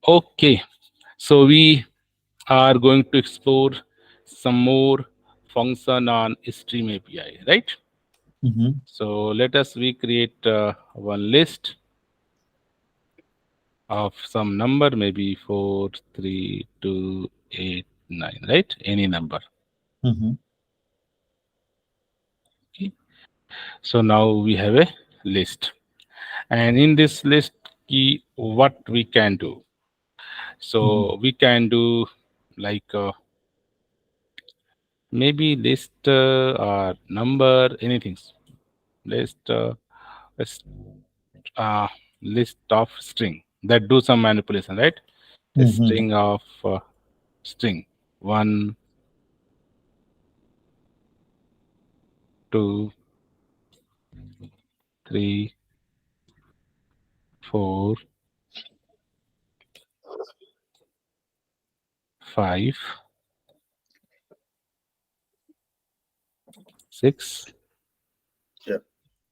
Okay, so we are going to explore some more function on stream API, right? Mm-hmm. So let us we create one list of some number, maybe 4, 3, 2, 8, 9, right? Any number. Mm-hmm. Okay. So now we have a list, and in this list, key what we can do. Mm-hmm. So we can do like maybe list or number, anything. List list, uh, list of string that do some manipulation, right? A Mm-hmm. string of string 1, 2, 3, 4, 5, 6, Yeah.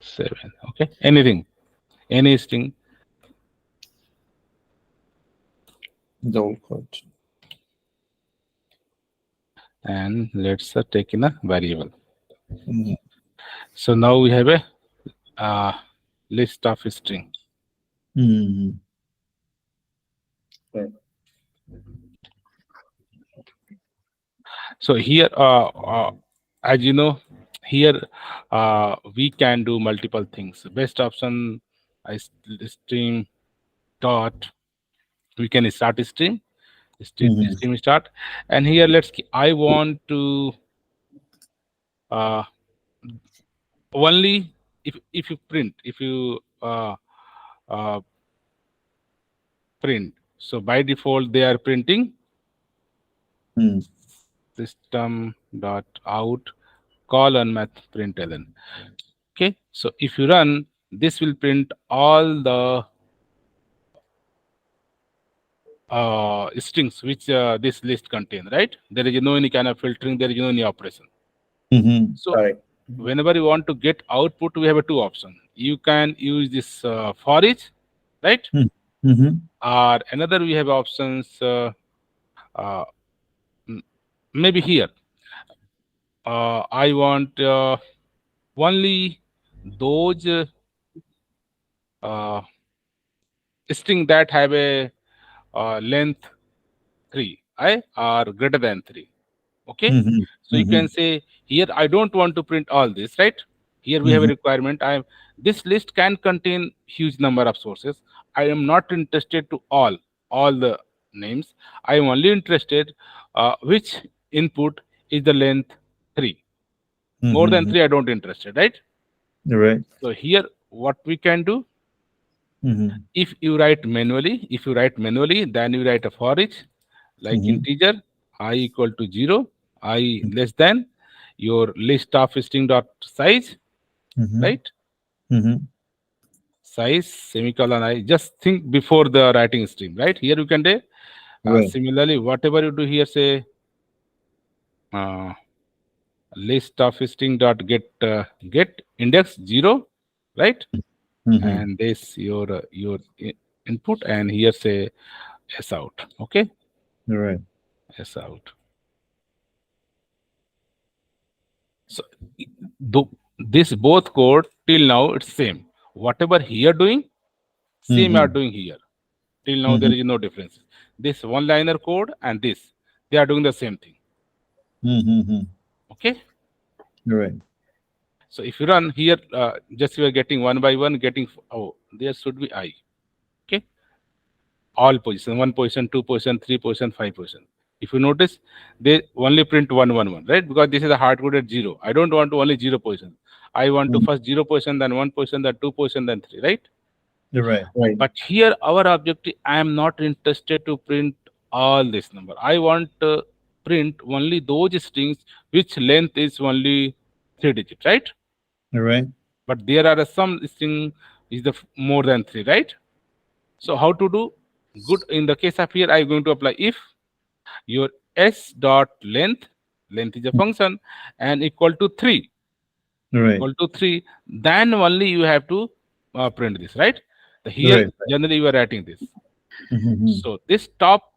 7. Okay, anything, any string, Double quote. and let's take in a variable. Mm-hmm. So now we have a uh, list of string. Mm-hmm. Right. So here, as you know, here we can do multiple things. Best option, I stream dot. We can start stream, Mm-hmm. stream start, and here I want to uh, only if you print if you uh, print. So by default they are printing Mm-hmm. system dot out colon math println. Okay, so if you run, this will print all the strings which this list contain, right? There is no any kind of filtering, there is no any operation. Mm-hmm. So Correct. whenever you want to get output, we have a two option. You can use this forEach, right? Mm-hmm. Or another we have options uh, m- maybe here. I want only those uh, string that have a length 3 I or greater than 3. Okay, Mm-hmm. so you Mm-hmm. can say here I don't want to print all this, right? Here we have a Mm-hmm. requirement. This list can contain huge number of sources. I am not interested to all the names. I am only interested which input is the length 3. More than Mm-hmm. 3 I don't interested, right? Right. So here what we can do, Mm-hmm. if you write manually, then you write a for each like Mm-hmm. integer I equal to 0, I less than your list of string dot size, Mm-hmm. right? Mm-hmm. Size semicolon I. Just think before the writing string, right? Here you can do Right. similarly whatever you do here, say uh, list of string dot get index 0, right? Mm-hmm. And this your input, and here say s out. Okay, Right. s out. So though this both code till now it's same. Whatever here doing, same are Mm-hmm. doing here. Till now there Mm-hmm. is no difference. This one liner code and this, they are doing the same thing. Mm-hmm. Okay. Right. So if you run here, just you are getting one by one, getting oh there should be I. Okay. All position, 1 position, 2 position, 3 position, 5 position. If you notice, they only print 1 1 1, right? Because this is a hard coded 0. I don't want to only 0 position. I want to Mm-hmm. first 0 position, then 1 position, then 2 position, then 3, right? Right. Right. But here our objective, I am not interested to print all this number. I want to print only those strings which length is only 3 digit, right? Right. But there are some string is the more than 3, right? So how to do? Good. In the case of here, I'm going to apply if your s dot length is a function, and Right. equal to 3, then only you have to print this, right? Here Right. generally you are writing this. So this top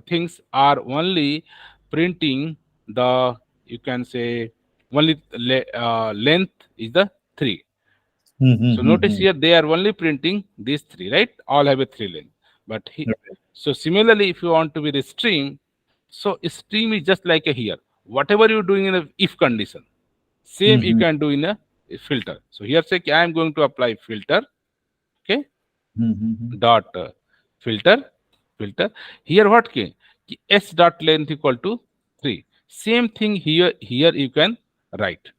things are only printing the, you can say, only length is the 3. So notice here they are only printing these 3, right? All have a 3 length. But so similarly, if you want to be the stream, so a stream is just like a here. Whatever you're doing in a if condition, same you can do in a filter. So here say I am going to apply filter. Okay, dot filter filter. Here what came? S dot length equal to 3. Same thing here you can write.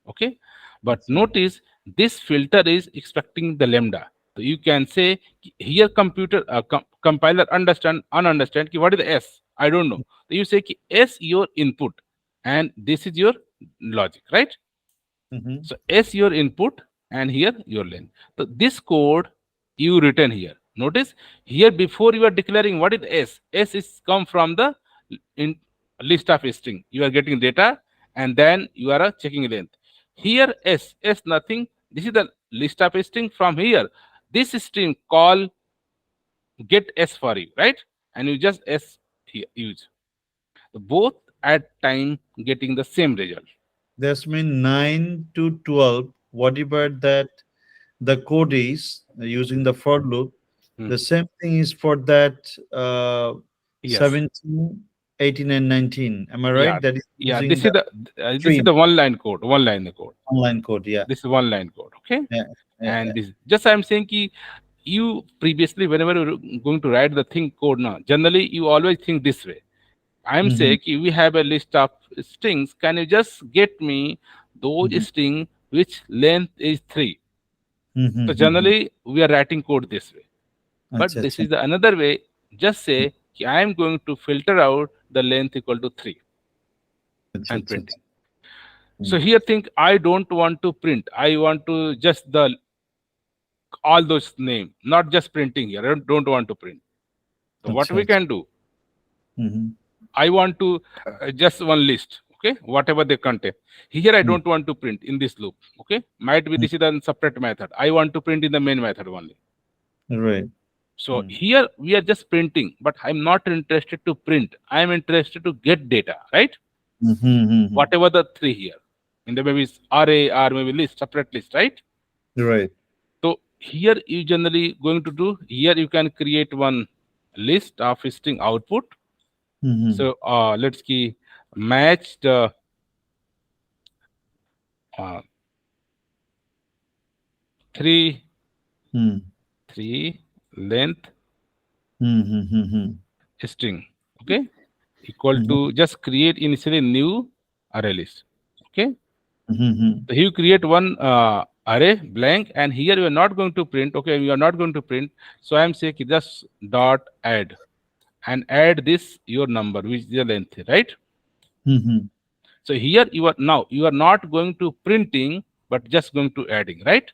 Okay, but notice this filter is expecting the lambda. So you can say here computer compiler understand what is the S, I don't know. So you say S your input and this is your logic, right? So S your input and here your length. So this code you written here. Notice here before you are declaring what is S. S is come from the in list of string. You are getting data and then you are checking length. Here S nothing. This is the list of string from here. This string call get S for you, right? And you just S here use. Both at time getting the same result. That's mean 9 to 12. Whatever that the code is using the for loop, Hmm. the same thing is for that Yes. 17, 18, and 19. Am I Yeah, right? That is yeah. using the This is stream the one line code. One line code. online code. Yeah. This is one line code. Okay, Yeah. Yeah. and Yeah. this just I'm saying ki you previously whenever you're going to write the thing code now, generally you always think this way. I'm Mm-hmm. saying ki we have a list of strings. Can you just get me those Mm-hmm. string which length is 3? So Mm-hmm. generally we are writing code this way. But Acha, this acha. is the another way. Just say ki I am going to filter out the length equal to 3 Acha, and acha, acha. printing. So here think I don't want to print. I want to just the all those name, not just printing here. I don't want to print. So what Acha, we acha. can do? Mhm. I want to just one list. Okay, whatever they contain. Here I don't want to print in this loop. Okay, might be Mm. this is a separate method. I want to print in the main method only. Right. So Mm. here we are just printing, but I'm not interested to print. I'm interested to get data, right? Mm-hmm. Whatever the 3 here. In the maybe it's array or maybe list, separate list, right? Right. So here you generally going to do, here you can create one list of string output. Mm-hmm. So let's key match the uh, three Mm. three length Mm-hmm. string. Okay, equal Mm-hmm. to just create initially new array list. Okay, Mm-hmm. so you create one array blank, and here you are not going to print. Okay, you are not going to print. So I am saying just dot add and add this your number which is the length, right? Mm-hmm. So here you are now you are not going to printing but just going to adding, right?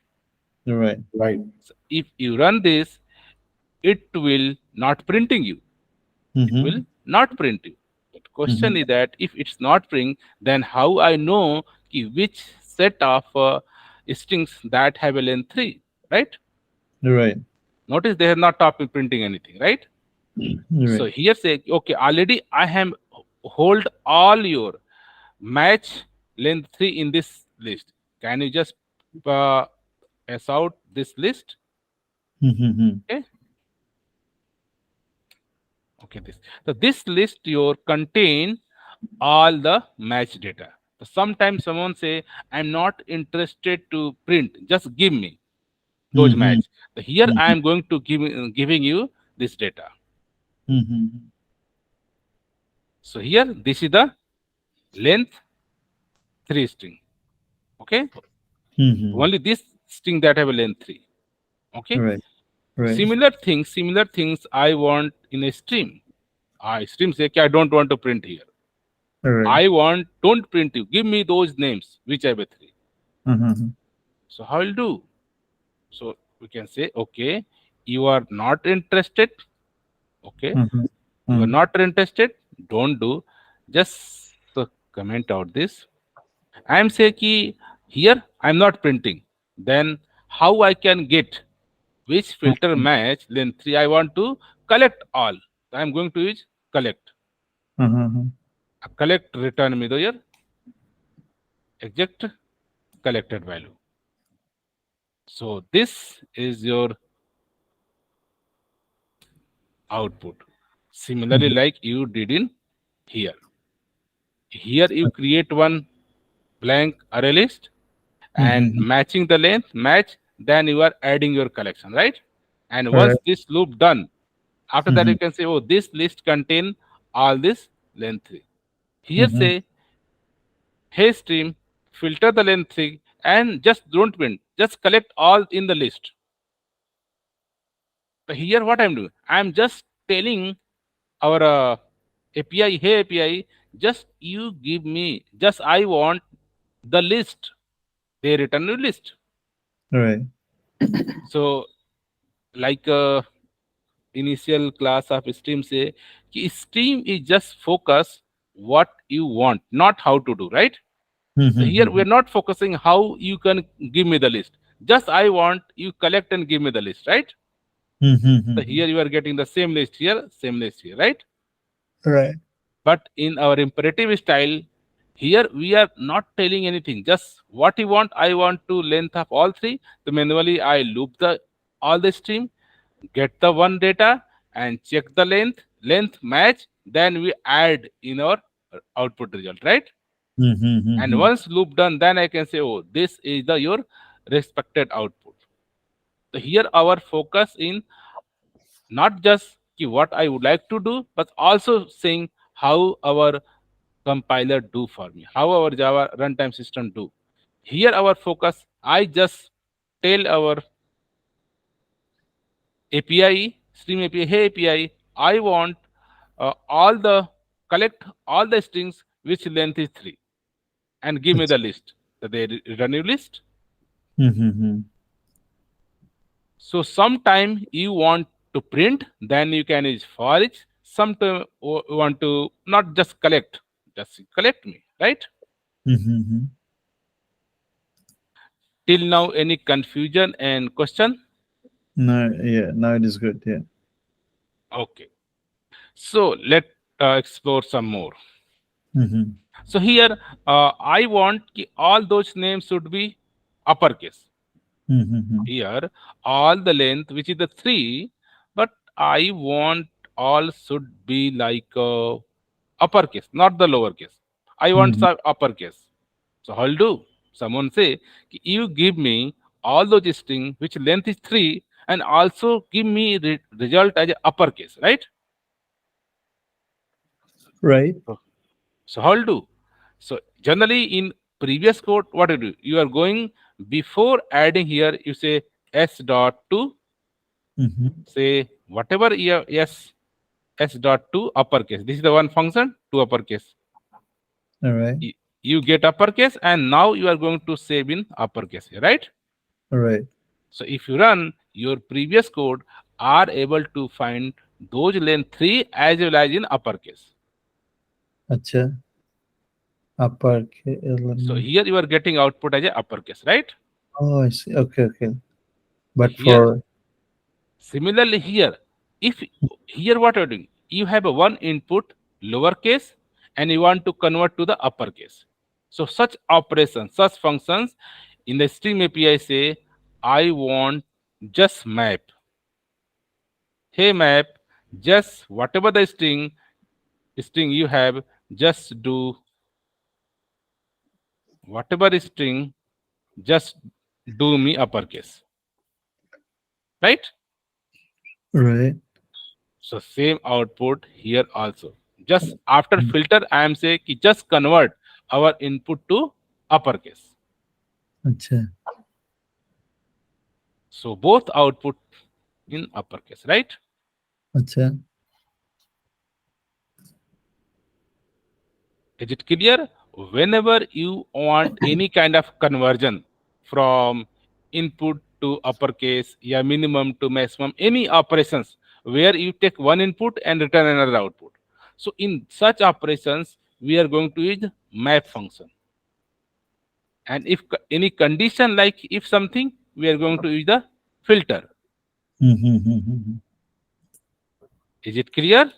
Right. So if you run this, it will not printing you. It Mm-hmm. will not print you. But question Mm-hmm. is that if it's not print, then how I know which set of strings that have a length 3, right? Right. Notice they have not stopped printing anything, right? So Right. here say, okay, already I have hold all your match length 3 in this list. Can you just uh, S out this list? Mm-hmm. Okay, okay, this. So this list your contain all the match data. So sometimes someone say, I'm not interested to print, just give me those Mm-hmm. match. So here I Mm-hmm. am going to giving you this data. Mm-hmm. So here this is the length 3 string. Okay, Mm-hmm. only this string that have a length 3. Okay, Right. Right. similar things I want in a stream. I stream say, okay, I don't want to print here. Right. I want don't print you. Give me those names which have a 3. Mm-hmm. So how will do? So we can say, okay, you are not interested. Okay, you are Mm-hmm. not interested. Don't do. Just comment out this. I am saying ki here I am not printing. Then how I can get which filter match length 3 I want to collect all. I'm going to use collect. Uh-huh. Collect return me the your exact collected value. So this is your output. Similarly, Mhm. like you did in here. Here you create one blank array list and Mhm. matching the length match, then you are adding your collection, right? And once Correct. this loop done, after that you Mhm. can say, oh, this list contain all this length 3. Here Mhm. say, hey stream, filter the length 3 and just don't print, just collect all in the list. So here what I'm doing, I'm just telling our API, hey API, just you give me, just I want the list. They return a list. Right. So like initial class of stream say, कि stream is just focus what you want, not how to do, right? So here Mhm. we're not focusing how you can give me the list. Just I want you collect and give me the list, right? So Mhm. here you are getting the same list here, same list here, right? Right. But in our imperative style, here we are not telling anything. Just what you want, I want to length of all three. So manually I loop the all the stream, get the one data and check the length match. Then we add in our output result, right? And Mhm. once loop done, then I can say, oh, this is the your respected output. So here our focus in not just what I would like to do, but also saying how our compiler do for me, how our Java runtime system do. Here our focus, I just tell our API, stream API, hey API, I want all the collect all the strings which length is 3 and give me Ach- the list. So they run you list. Mhm. So sometime you want to print, then you can use forEach. Sometime you want to not just collect, just collect me, right? Mhm. Till now, any confusion and question? No, yeah, now it is good. Yeah. Okay. So let explore some more. Mhm. So here, I want all those names should be uppercase. Mhm. Here, all the length, which is the 3, but I want all should be like uppercase, not the lowercase. I want Mhm. some uppercase. So I'll do. Someone say, you give me all those string which length is 3 and also give me result as a uppercase, right? Right. So so I'll do. So generally in previous code, what you do? You are going before adding here, you say s dot to Mhm. say whatever s dot to uppercase. This is the one function to uppercase. All right. Y- You get uppercase and now you are going to save in uppercase here, right? All right. So if you run your previous code, are able to find those length 3 as well as in uppercase. Acha. Upper K. Let So me. here you are getting output as a uppercase, right? Oh, I see. Okay. Okay. But Here for. similarly here, if here what you're doing, you have a one input lowercase and you want to convert to the uppercase. So such operations, such functions in the stream API say, I want just map. Hey map, just whatever the string you have, just do whatever string, just do me uppercase, right? Right. So same output here also. Just after filter, I am saying ki just convert our input to uppercase. Acha. So both output in uppercase, right? Acha. Is it clear? Whenever you want any kind of conversion from input to uppercase, yeah, minimum to maximum, any operations where you take one input and return another output. So in such operations, we are going to use map function. And if any condition like if something, we are going to use the filter. Mhm. Is it clear?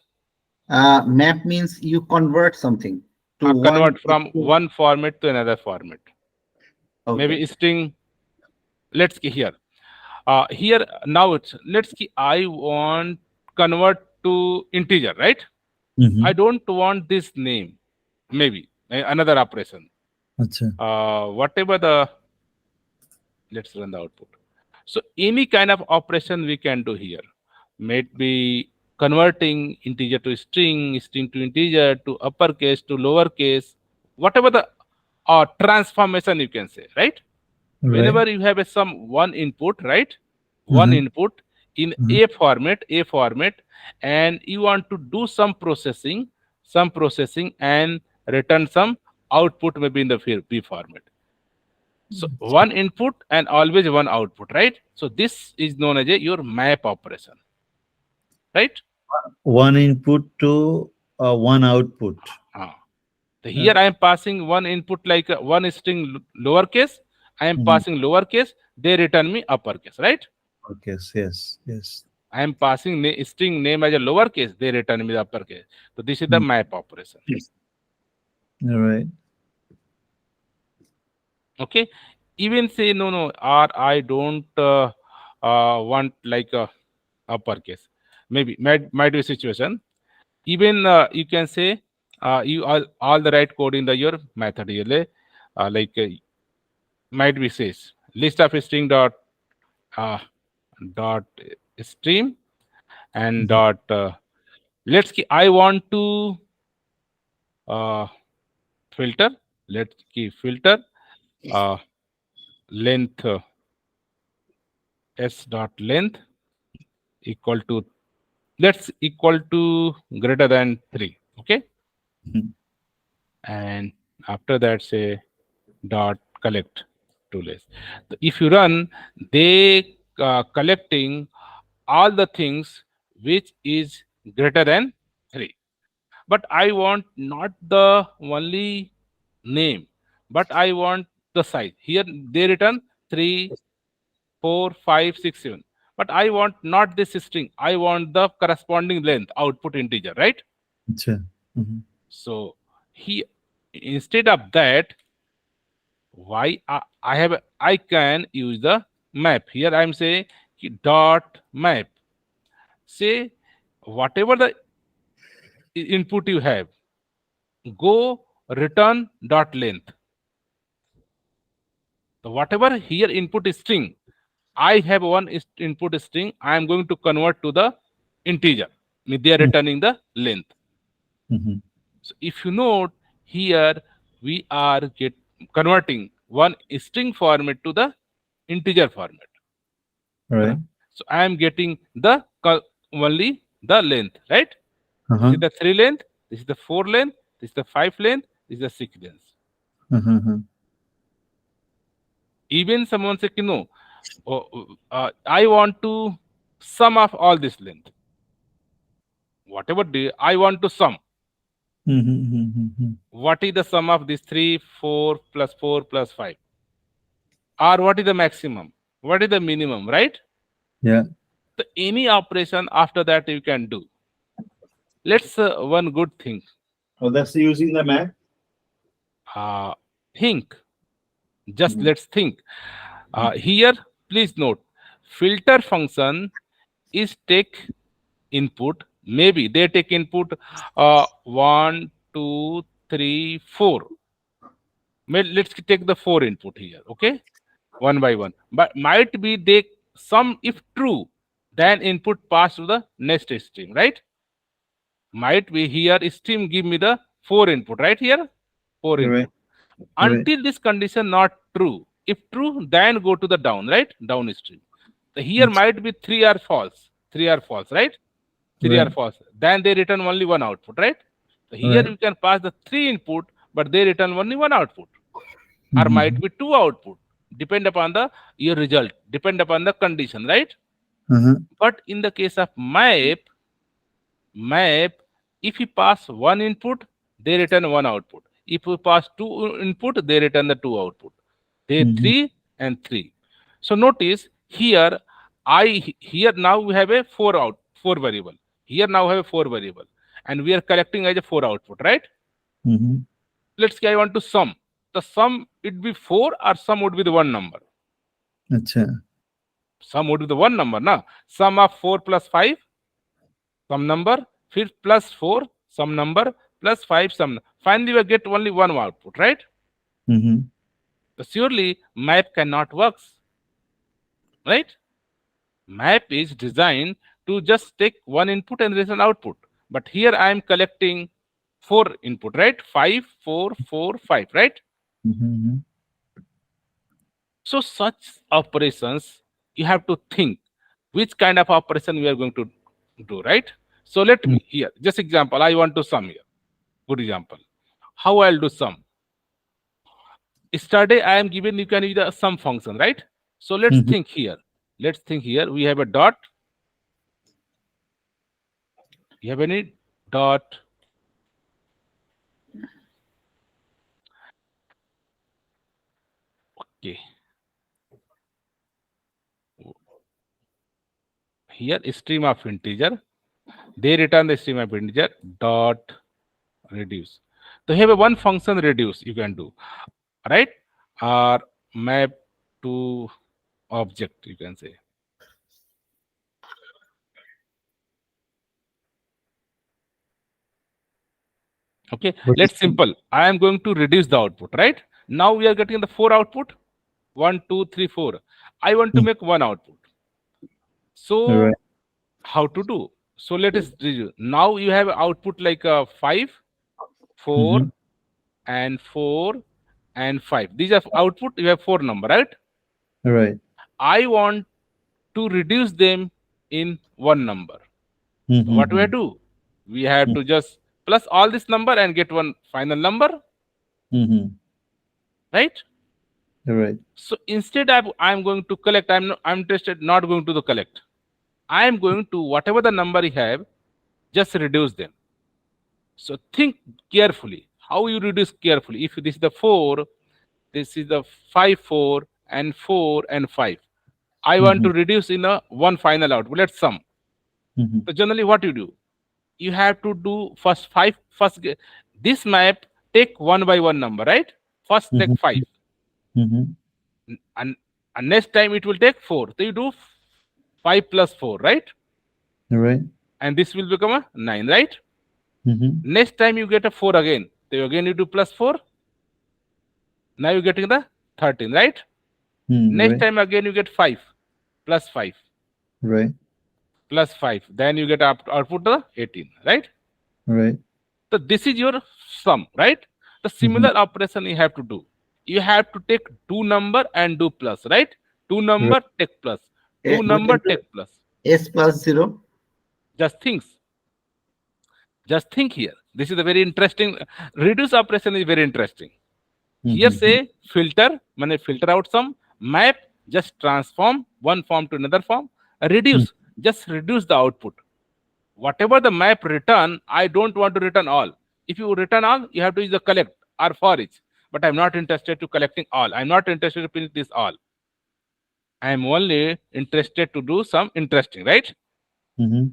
Map means you convert something to one. Convert from one format to another format. Okay. Maybe string. Let's see here. Here now it's let's see. I want convert to integer, right? I Mm-hmm. don't want this name. Maybe another operation. Acha. Whatever the let's run the output. So any kind of operation we can do here. May it be converting integer to string, string to integer, to uppercase to lowercase, whatever the transformation you can say, right? Right. Whenever you have a some one input, right? One Mm-hmm. input in Mm-hmm. a format, and you want to do some processing, and return some output maybe in the B format. So one input and always one output, right? So this is known as a your map operation, right? One input to one output. Ah. So Uh, here I am passing one input like one string lowercase. I am mhm. passing lowercase. They return me uppercase, right? Okay. Yes. Yes. I am passing string name as a lowercase. They return me the uppercase. So this is the Mm. map operation. All right. Okay. Even say no, or I don't want like uppercase. Maybe might be a situation. Even you can say you all the right code in the your method here. Like might be says list of string uh, dot stream and Mhm. dot let's keep, I want to uh, filter. Let's keep filter uh, length s dot length equal to let's equal to greater than 3. Okay, Mhm. and after that say dot collect to list. If you run, they collecting all the things which is greater than 3. But I want not the only name, but I want the size. Here they return 3, 4, 5, 6, 7. But I want not this string. I want the corresponding length output integer, right? Acha. Mhm. So he instead of that, why I have I can use the map. Here I am saying dot map. Say whatever the input you have, go return dot length. So whatever here input is string, I have one input string. I am going to convert to the integer. They are Mm. returning the length. Mhm. So if you note here, we are converting one string format to the integer format. Right. Correct? So I am getting the only the length, right? This Uh-huh. is the 3 length. This is the 4 length. This is the 5 length. This is the 6 length. Uh-huh. Even someone say, no, I want to sum of all this length. Whatever I want to sum. Mm-hmm. What is the sum of this 3, 4 plus 4 plus 5? Or what is the maximum? What is the minimum, right? Yeah. So any operation after that you can do. Let's one good thing. Oh, that's using the map. Uh, think. Just Mhm. let's think. Here, please note, filter function is take input. Maybe they take input 1, 2, 3, 4. Let's take the 4 input here. Okay, one by one. But might be they some if true, then input pass to the next stream, right? Might be here stream give me the 4 input, right here, 4 Right. input. Right. Until this condition not true. If true, then go to the down, right? Downstream. So here That's might be 3 are false. 3 are false, right? 3 are right. false. Then they return only one output, right? So here Right. you can pass the 3 input, but they return only one output. Or might Mm-hmm. be 2 output. Depend upon the your result. Depend upon the condition, right? Uh-huh. But in the case of map, if you pass one input, they return one output. If you pass two input, they return the two output. They Mm-hmm. 3 and 3. So notice here, here now we have a 4 variable. Here now have a 4 variable, and we are collecting as a 4 output, right? Mm-hmm. Let's say I want to sum. The sum it be 4 or sum would be the one number. Acha. Sum would be the one number, na? Sum of 4 plus 5, some number, फिर plus 4, some number, plus 5, some. Finally, we get only one output, right? Mm-hmm. So surely map cannot works, right? Map is designed to just take one input and return output. But here I am collecting 4 input, right? 5, 4, 4, 5, right? Mm-hmm. So such operations, you have to think which kind of operation we are going to do, right? So let me here, just example, I want to sum here. Good example. How I'll do sum? Yesterday I am given you can use the sum function, right? So let's Mm-hmm. think here. Let's think here. We have a dot. You have any dot? Okay. Here stream of integer. They return the stream of integer dot reduce. So have a one function reduce you can do, right? Or map to object you can say. Okay, What is let's simple. I am going to reduce the output, right? Now we are getting the 4 output. 1, 2, 3, 4. I want to make one output. So right? how to do? So let us reduce. Now you have output like 5, 4, Mm-hmm. and 4 and 5. These are output. You have 4 number, right? Right. I want to reduce them in one number. So what do I Mm-hmm. do? We have to just plus all this number and get one final number, Mm-hmm. right? Right. So instead of I'm going to collect, I'm interested not going to the collect. I am going to whatever the number you have, just reduce them. So think carefully. How you reduce carefully? If this is the 4, this is the 5, 4, and 4 and 5. I want Mm-hmm. to reduce in a one final output. Let's sum. Mm-hmm. So generally, what you do? You have to do first 5. This map take one by one number, right? First take 5, Mm-hmm. and, and next time it will take 4. So you do 5 plus 4, right? Right. And this will become a 9, right? Mm-hmm. Next time you get a 4 again. So again you do plus 4. Now you're getting the 13, right? Next Right. time again you get 5 plus 5 Right. plus 5. Then you get output the 18, right? Right. So this is your sum, right? The Mm-hmm. similar operation you have to do. You have to take 2 number and do plus, right? 2 Right. number take plus. 2 We number can do take plus. S plus 0. Just think. Just think here. This is a very interesting. Reduce operation is very interesting. Here Mm-hmm. say filter, filter out some map, just transform one form to another form. Reduce, just reduce the output. Whatever the map return, I don't want to return all. If you return all, you have to use the collect or forEach. But I'm not interested to collecting all. I'm not interested to print this all. I am only interested to do some interesting, right? Mm-hmm.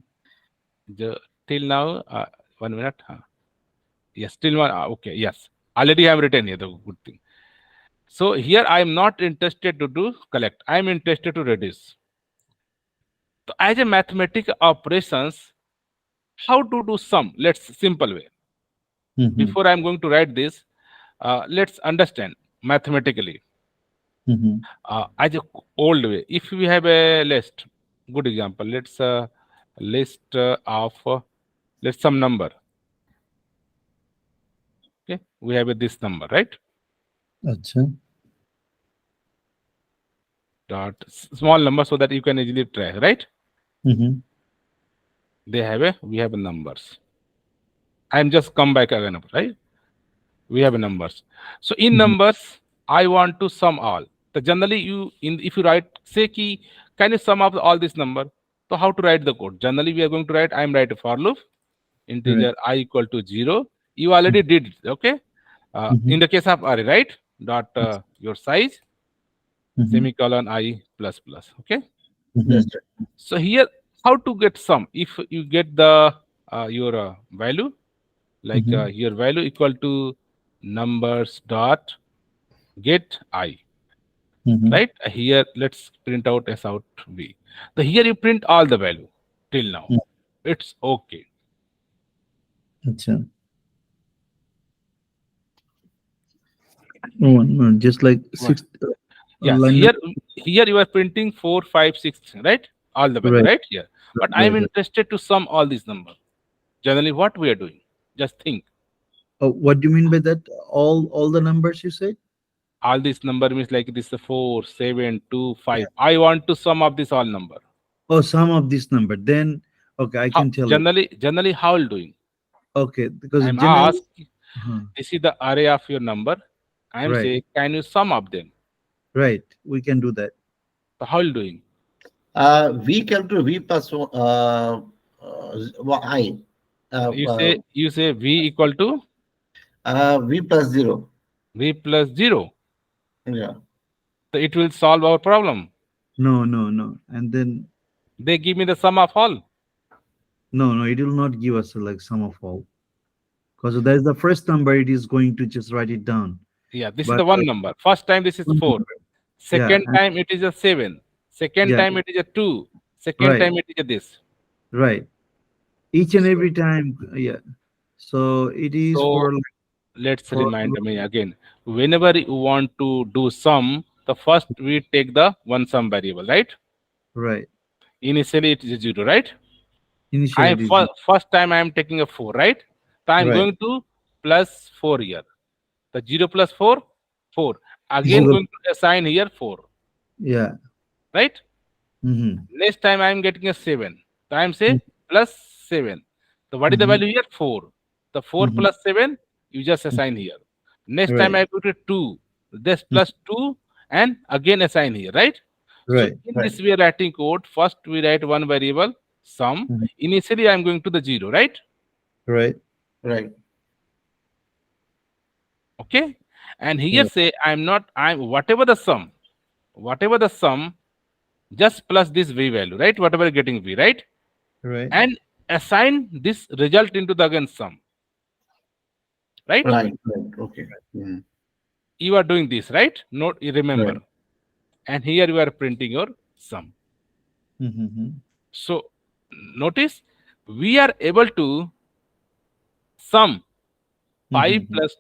Till now, 1 minute. Yes, still one. Okay, yes. Already I have written here the good thing. So here I am not interested to do collect. I am interested to reduce. So as a mathematical operations, how to do sum? Let's simple way. Mm-hmm. Before I am going to write this, let's understand mathematically. Mm-hmm. As a old way, if we have a list, good example. Let's list of let's some number. Okay, we have this number, right? Acha. Dot small number so that you can easily track, right? Mm-hmm. We have a numbers. I'm just come back again, right? We have a numbers. So in Mm-hmm. numbers, I want to sum all. So generally, if you write say key, can you sum up all this number? So how to write the code? Generally, we are going to write. I'm write a for loop Right. integer I equal to 0. You already did it, okay? Mm-hmm. In the case of array, right? Dot your size Mm-hmm. semicolon I plus plus. Okay. Mm-hmm. That's right. So here how to get sum? If you get the your value, like Mhm. your value equal to numbers dot get I, Mhm. right? Here, let's print out s out v. So here you print all the value till now. Mm. It's okay. Acha. Oh, no, just like What? six Yes, line. here you are printing 4, 5, 6, right? All the value, Right, right here. But I am right, right. interested to sum all these numbers. Generally, what we are doing? Just think. Oh, what do you mean by that? All the numbers you said? All this number means like this 4, 7, 2, Yeah. 5. I want to sum up this all number. Oh, some of this number. Then okay, I How can tell you. generally how you doing? Okay, because I'm generally, asked, uh this is the array of your number. I'm right, saying, can you sum up them? right, we can do that. So how you doing? V equal to V plus I. Uh, You uh, say v equal to V plus 0. v plus 0. Yeah. So it will solve our problem. No, no, no. And then They give me the sum of all. no, no, it will not give us like sum of all. Because that is the first number, it is going to just write it down. Yeah, this is But the one number. First time this is one 4. number, yeah, Second and time it is a 7. Second yeah, time it is a 2. Second right, time it is a this. right. Each and So, every time, yeah. So it is so let's for remind me again. Whenever you want to do sum, the first we take the one sum variable, right? right. Initially it is 0, right? Initially, it is First time I am taking a 4, right? So I am right. going to plus 4 here. The 0 plus 4, 4. Again Zero, going to assign here 4, yeah. right? Mm-hmm. Next time I am getting a 7. So I am say plus 7. So what is the Mm-hmm. value here? 4. The 4 Mm-hmm. plus 7, you just assign here. Next time Right, I put a 2. This mm, plus 2 and again assign here, right? So right, in Right. this we are writing code. First we write one variable sum. mhm, Initially I am going to the 0, right? right, Right. Okay. And here yeah, say I'm whatever the sum, just plus this v value, right? Whatever you're getting v, right? right. And assign this result into the again sum, right? Right. Right. Okay. Mm. You are doing this, right? Note, you remember. Right. And here you are printing your sum. Mm-hmm. So notice we are able to sum 5 Mm-hmm. plus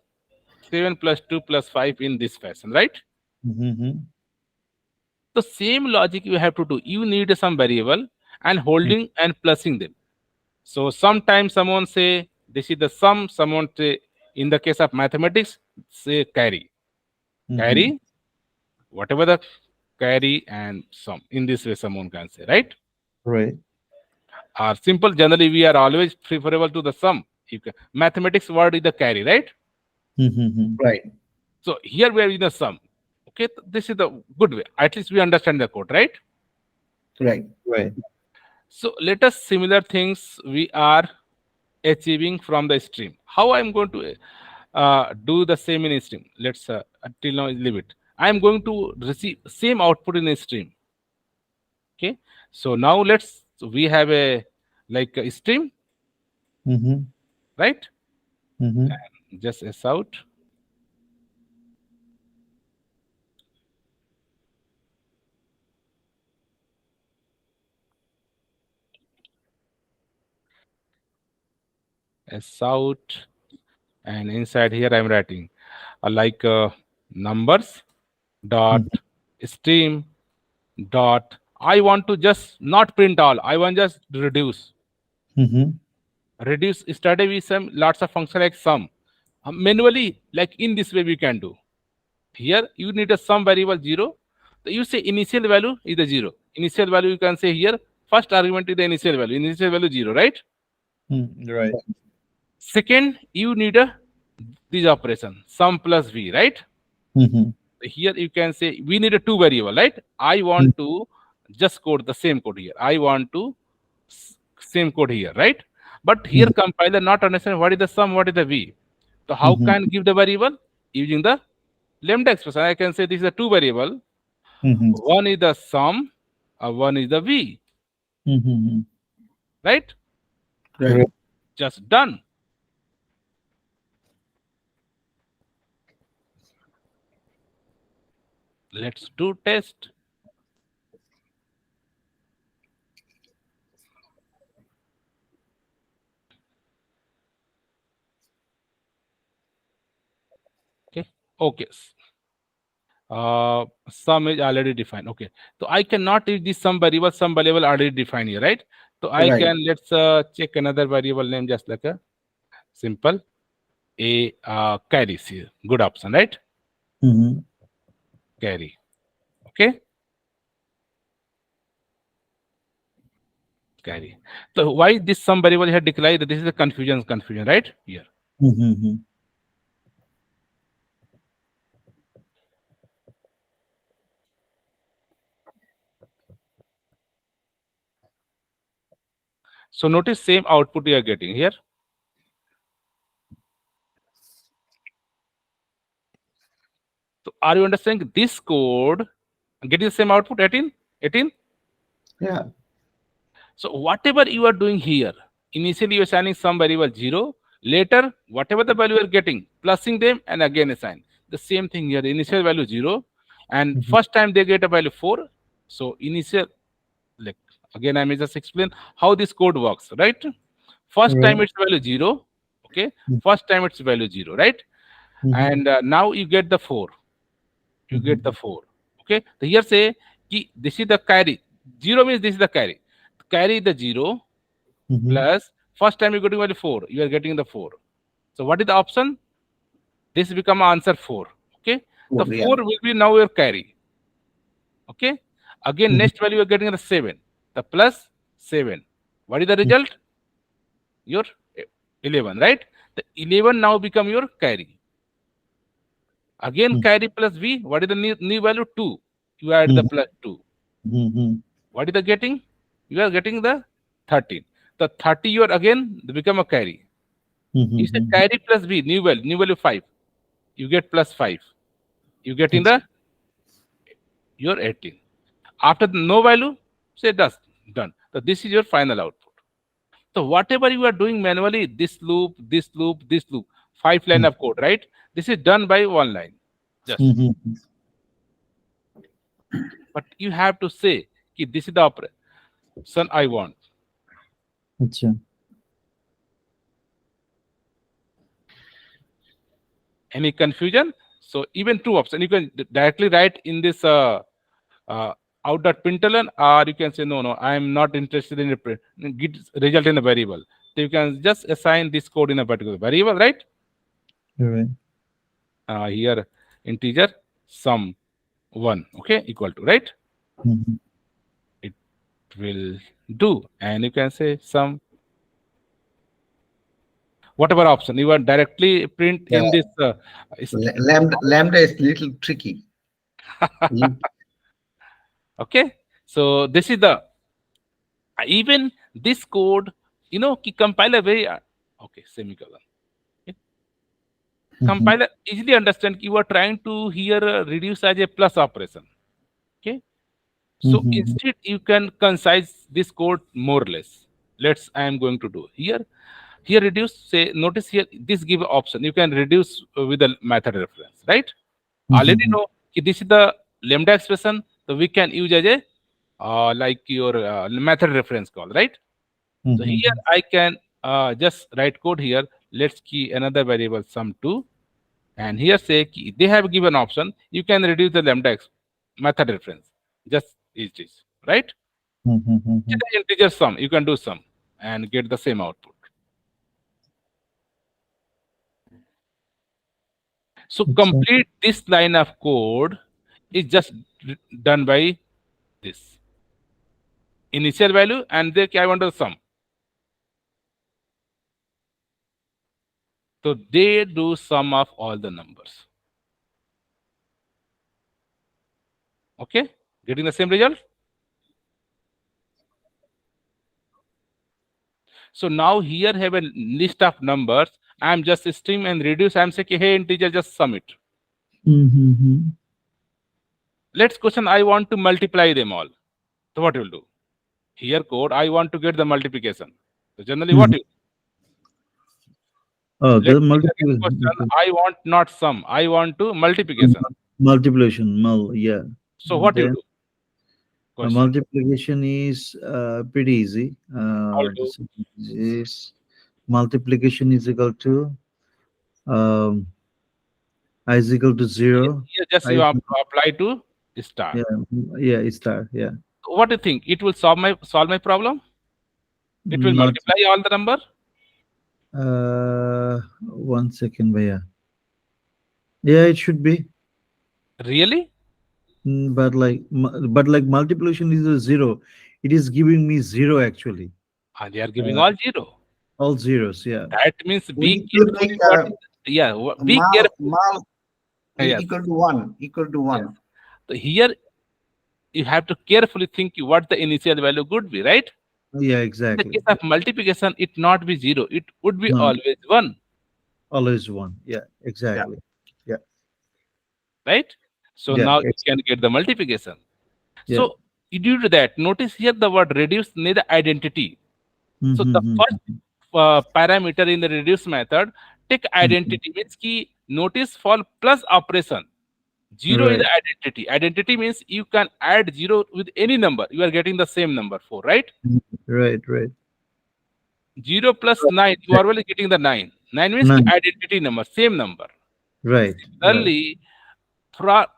7 plus 2 plus 5 in this fashion, right? Mm-hmm. The same logic you have to do. You need some variable and holding and plusing them. So sometimes someone say this is the sum, someone say in the case of mathematics, say carry. Mm-hmm. Carry, whatever the carry and sum. In this way, someone can say, right? Right. Or simple, generally we are always preferable to the sum. Mathematics word is the carry, right? Mm-hmm. Right. So here we are in the sum. Okay, this is the good way. At least we understand the code, right? Right. Right. So let us similar things we are achieving from the stream. How I'm going to do the same in stream? Let's until now leave it. I'm going to receive same output in a stream. Okay, so now we have a like a stream, Mm-hmm. right? Mm-hmm. Just s out. S out, and inside here I'm writing like numbers dot stream dot. I want to just not print all. I want just reduce. Mm-hmm. Reduce started with some lots of function like sum. Manually, like in this way we can do. Here you need a sum variable 0. So you say initial value is the 0. Initial value you can say here first argument is the initial value. Initial value 0, right? Right. Second you need a this operation sum plus v, right? Mm-hmm. Here you can say we need a two variable, right? I want to just code the same code here. I want to same code here, right? But here compiler not understand what is the sum, what is the v. So how Mm-hmm. can give the variable? Using the lambda expression. I can say this is a two variable. Mm-hmm. One is the sum, one is the v. Mm-hmm. right? Right. Just done. Let's do test. Okay. Okay. Sum is already defined. Okay. So I cannot use this sum variable already defined here, right? So I Right. can, let's check another variable name, just like a simple a carries here. Good option, right? Mm-hmm. Carry. Okay. Carry. So why this sum variable here declared? This is a confusion, right? Here. Mm-hmm. So notice same output you are getting here. So are you understanding this code? Getting the same output 18? 18? Yeah. So whatever you are doing here, initially you are assigning some variable 0. Later, whatever the value you are getting, plusing them and again assign. The same thing here. Initial value 0, and Mm-hmm. first time they get a value 4. So initial, like, again I may just explain how this code works, right? First Right. time it's value 0. Okay. First time it's value 0, right? Mm-hmm. And now you get the 4. You get the 4. Okay. So here say ki this is the carry. 0 means this is the carry. Carry the 0 Mm-hmm. plus first time you're getting value 4. You are getting the 4. So what is the option? This become answer 4. Okay. The 4 Yeah. will be now your carry. Okay. Again, Mm-hmm. next value you're getting the 7. The plus 7. What is the result? Your 11, right? The 11 now become your carry. Again, carry plus v. What is the new value? 2. You add the plus 2. Mm-hmm. What is the getting? You are getting the 13. The 30 you are again become a carry. Is the Mm-hmm. carry plus v, new value 5. You get plus 5. You get in the your 18. After the no value, say that's done. So this is your final output. So whatever you are doing manually, this loop, 5 line of code, right? This is done by 1 line. Just. Mm-hmm. But you have to say, ki this is the operation I want. Acha. Any confusion? So even two options. You can directly write in this uh, out.println, or you can say no, I am not interested in get result in a variable. So you can just assign this code in a particular variable, right? Right. Here integer sum 1, okay, equal to, right? Mm-hmm. It will do, and you can say sum whatever option you want directly print Yeah. in this. Lambda is little tricky. You- Okay, so this is the even this code, ki compiler very okay, semicolon. Okay. Mm-hmm. Compiler easily understand you are trying to here reduce as a plus operation. Okay, so Mm-hmm. instead you can concise this code more or less. Let's I am going to do here reduce, say, notice here this give option you can reduce with the method reference, right? Already Mm-hmm. know ki this is the lambda expression, so we can use as a like your method reference call, right? So here Mm-hmm. I can just write code here. Let's key another variable sum2, and here say key. They have given option. You can reduce the method reference. Just is this, right? Mm-hmm. Just an integer sum. You can do sum and get the same output. So Acha. complete this line of code is just done by this initial value, and then I want the sum. So they do sum of all the numbers. Okay, getting the same result. So now here have a list of numbers. I'm just stream and reduce. I'm saying, hey, integer, just sum it. Mm-hmm. Let's question, I want to multiply them all. So what will do? Here code, I want to get the multiplication. So generally what Mhm. you, Oh, let's the take again question. multiplication. I want not sum. I want to multiplication. Multiplication, yeah. So what you Then do? Question. multiplication is pretty easy. How you do? This is multiplication is equal to um, I is equal to zero. Here just I you is, apply to star. yeah, yeah, it's star, yeah. What do you think? It will solve my problem? It will Not multiply all the number? 1 second, Bhaiya. Yeah, it should be. Really? But like multiplication is a zero. It is giving me zero actually. And they are giving Uh, all zero. all zeros, yeah. That means We be need to carefully make what is, yeah, be careful. mal Yes, equal to 1, equal to yes. 1. So here you have to carefully think what the initial value could be, right? Yeah, In the exactly. case of multiplication, it not be zero. It would be No, always one, always one. Yeah, Yeah. exactly. Yeah, right? So yeah, now you can get the multiplication. yeah. So due to that, notice here the word reduce need identity. So the first Mm-hmm. parameter in the reduce method take identity means key notice for plus operation. Zero is Right, the identity. Identity means you can add zero with any number. You are getting the same number 4, right? right, right. 0 plus 9, you are only getting the 9. 9 means ki Nine. identity number, same number. Right, right. Similarly,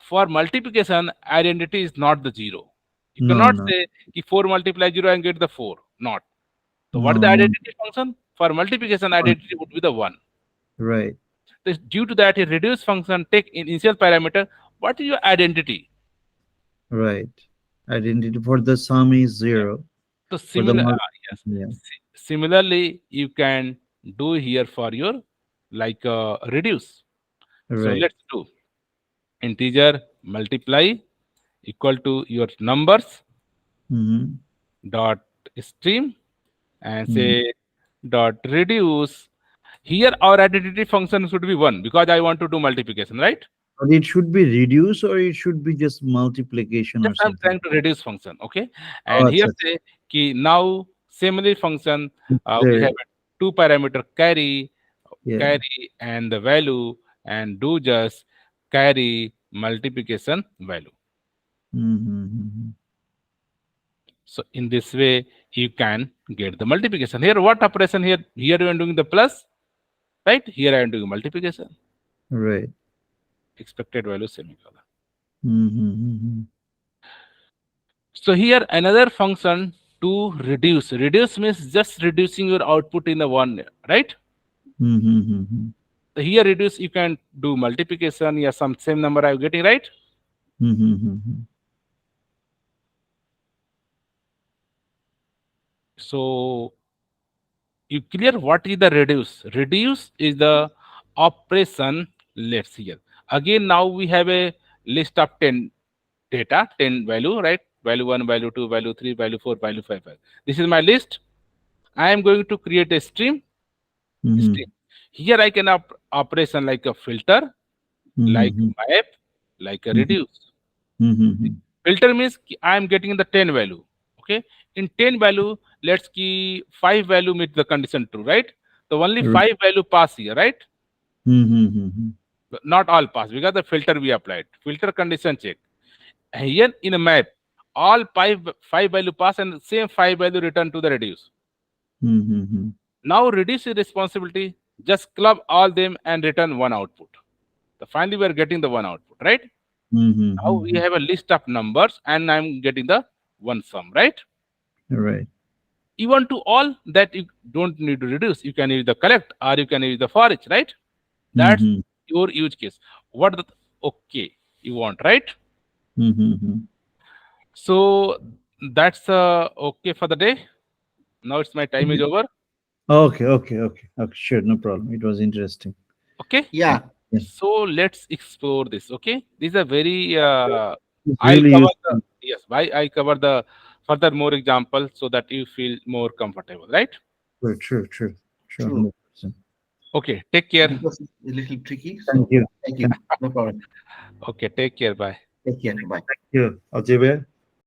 for multiplication, identity is not the 0. You No, cannot no, say ki 4 multiply 0 and get the 4. Not. So what is the no, no. identity function? For multiplication, One. identity would be the 1. Right, Due to that, a reduce function take in initial parameter. What is your identity? right. Identity for the sum is Yeah. zero. So For the similar, multi, yes. yeah. Similarly, you can do here for your like reduce. So Right. let's do integer multiply equal to your numbers Mm-hmm. dot stream and Mm-hmm. say dot reduce. Here our identity function should be 1 because I want to do multiplication, right? But it should be reduce or it should be just multiplication or Just I'm something. trying to reduce function, okay? Oh, And here it's say ki now similarly function we there. have a two parameter carry, Yeah. carry and the value and do just carry multiplication value. Mm-hmm. So in this way you can get the multiplication. Here what operation here? Here you are doing the plus, right? Here I am doing multiplication. Right. Expected value semicolon. Mm-hmm. So here another function to reduce. Reduce means just reducing your output in the one, right? Mm-hmm. So here reduce you can do multiplication, yeah, some same number I'm getting, right? Mm-hmm. So you clear what is the reduce? Reduce is the operation. Let's see here. Again, now we have a list of 10 data, 10 value, right? Value 1, value 2, value 3, value 4, value 5. This is my list. I am going to create a stream. Mm-hmm. Stream. Here I can operation like a filter, like Mm-hmm. map, like a reduce. Mm-hmm. Filter means I am getting the 10 value. Okay. In 10 value, let's key 5 value meet the condition true, right? So only 5 value pass here, right? Mm-hmm. But not all pass because the filter we applied. Filter condition check. Here in a map, all five value pass and same 5 value return to the reduce. Mm-hmm. Now reduce your responsibility, just club all them and return one output. So finally we are getting the one output, right? Now we Mm-hmm. have a list of numbers and I'm getting the one sum, right? Right. Even to all that you don't need to reduce. You can use the collect or you can use the forEach, right? That's Mm-hmm. your use case. What the okay you want, right? Mm-hmm. So that's okay for the day. Now it's my time is over. Okay, okay, okay, okay. Sure, no problem. It was interesting. Okay. Yeah. Yeah. So let's explore this. Okay. This is a very It's I'll really cover the useful. yes, why I cover the further more example so that you feel more comfortable, right? True. Sure, True. 100%. Okay, take care. Because it's a little tricky. Thank So you. thank you. No problem. Okay, take care. Bye. Take care. Bye. Thank you. Aljibe.